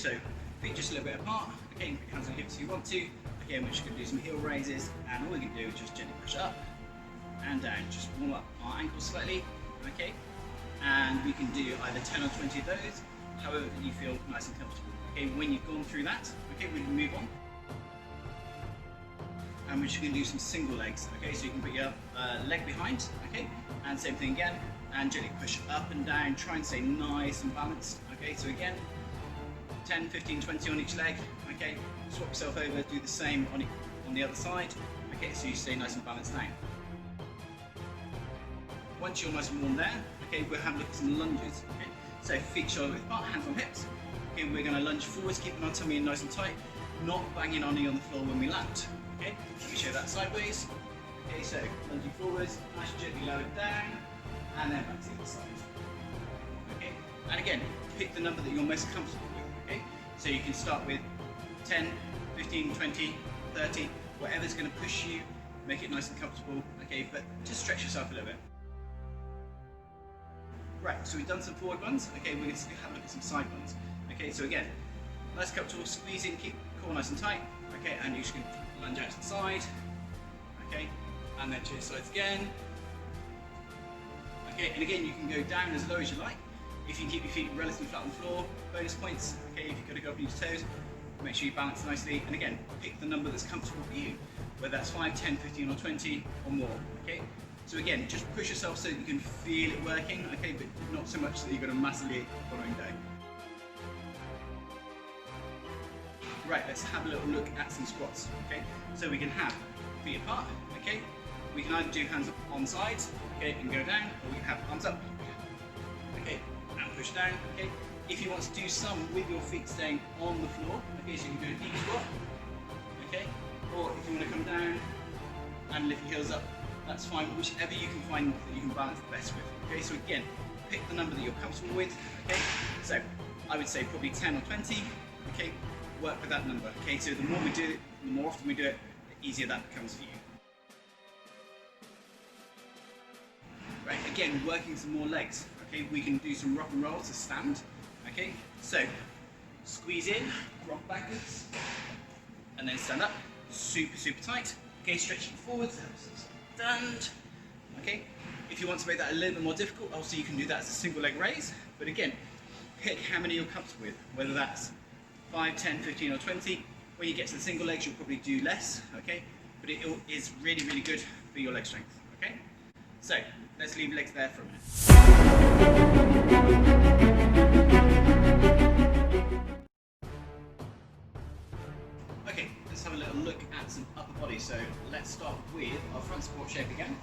So feet just a little bit apart. Okay, put hands on hips if you want to. Okay, we're just going to do some heel raises, and all we can do is just gently push up and down. Just warm up our ankles slightly. Okay, and we can do either 10 or 20 of those, however you feel nice and comfortable. Okay, when you've gone through that, okay, we can move on. And we're just going to do some single legs. Okay, so you can put your leg behind. Okay, and same thing again, and gently push up and down. Try and stay nice and balanced. Okay, so again, 10, 15, 20 on each leg. Okay, swap yourself over, do the same on the other side. Okay, so you stay nice and balanced now. Once you're nice and warm there, okay, we'll have a look at some lunges. Okay, so feet shoulder width apart, hands on hips. Okay, we're going to lunge forwards, keeping our tummy in nice and tight, not banging our knee on the floor when we land. Okay, we show that sideways. Okay, so lunging forwards, nice and gently lowered down, and then back to the other side. Okay, and again, pick the number that you're most comfortable with. Okay, so you can start with 10, 15, 20, 30, whatever's going to push you, make it nice and comfortable. Okay, but just stretch yourself a little bit. Right, so we've done some forward ones. Okay, we're going to have a look at some side ones. Okay, so again, nice comfortable, squeeze in, keep the core nice and tight. Okay, and you're just going to lunge out to the side. Okay, and then to the sides again. Okay, and again, you can go down as low as you like. If you can keep your feet relatively flat on the floor, bonus points. Okay, if you've got to go up on your toes, make sure you balance nicely. And again, pick the number that's comfortable for you, whether that's 5, 10, 15, or 20 or more. Okay, so again, just push yourself so that you can feel it working. Okay, but not so much that you're going to massively ache the following day. Right, let's have a little look at some squats. Okay, so we can have feet apart. Okay, we can either do hands up on sides. Okay, and go down, or we can have arms up. Okay, and push down. Okay, if you want to do some with your feet staying on the floor. Okay, so you can do a deep squat. Okay, or if you want to come down and lift your heels up, that's fine. Whichever you can find that you can balance the best with. Okay, so again, pick the number that you're comfortable with. Okay, so I would say probably 10 or 20. Okay. Work with that number. Okay, so the more we do it, the more often we do it, the easier that becomes for you. Right, again, working some more legs. Okay, we can do some rock and roll to stand. Okay, so squeeze in, rock backwards, and then stand up. Super, super tight. Okay, stretching forwards, stand. Okay, if you want to make that a little bit more difficult, also you can do that as a single leg raise. But again, pick how many you're comfortable with, whether that's 5, 10, 15 or 20. When you get to the single legs, you'll probably do less, okay? But it is really, really good for your leg strength, okay? So, let's leave legs there for a minute. Okay, let's have a little look at some upper body. So, let's start with our front squat shape again.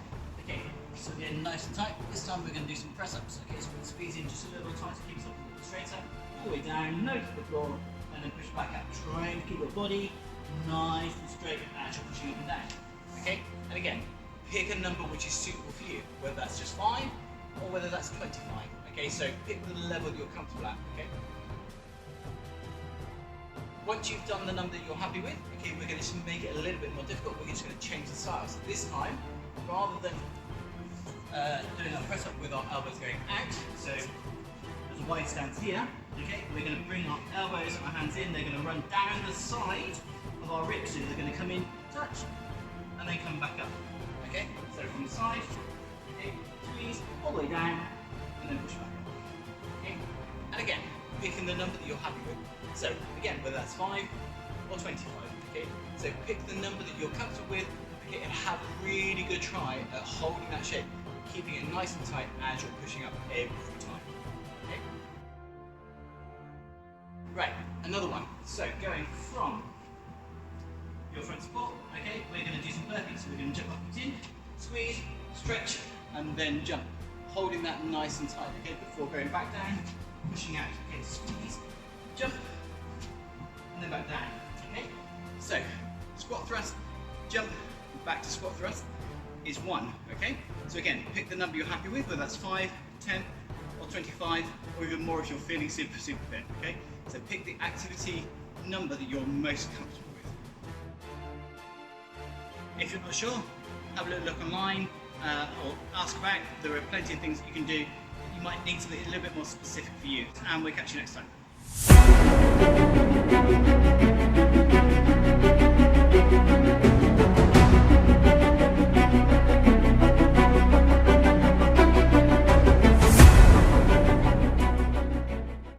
Okay, so again, nice and tight. This time we're going to do some press-ups. Okay, so we're going to squeeze in just a little tighter, keep yourself a little straighter. All the way down, nose to the floor. And then push back up, trying to keep your body nice and straight as you're pushing up and down. Okay, and again, pick a number which is suitable for you, whether that's just 5 or whether that's 25. Okay, so pick the level that you're comfortable at. Okay. Once you've done the number that you're happy with, okay, we're going to make it a little bit more difficult. We're just going to change the style. So this time, rather than doing our press up with our elbows going out, so there's a wide stance here. Okay, we're going to bring our elbows and our hands in. They're going to run down the side of our ribs. So they're going to come in, touch, and then come back up. Okay, so from the side, okay, squeeze all the way down, and then push back up. Okay, and again, picking the number that you're happy with. So again, whether that's 5 or 25. Okay, so pick the number that you're comfortable with. Okay, and have a really good try at holding that shape, keeping it nice and tight as you're pushing up every time. Okay. Right, another one. So going from your front squat, okay, we're going to do some burpees. So we're going to jump up in, squeeze, stretch, and then jump. Holding that nice and tight, okay, before going back down, pushing out. Okay, squeeze, jump, and then back down. Okay, so squat thrust, jump, back to squat thrust is 1. Okay, so again, pick the number you're happy with, whether that's 5, 10, or 25, or even more if you're feeling super, super fit. Okay, so pick the activity number that you're most comfortable with. If you're not sure, have a little look online or ask about. There are plenty of things that you can do. You might need something a little bit more specific for you. And we'll catch you next time.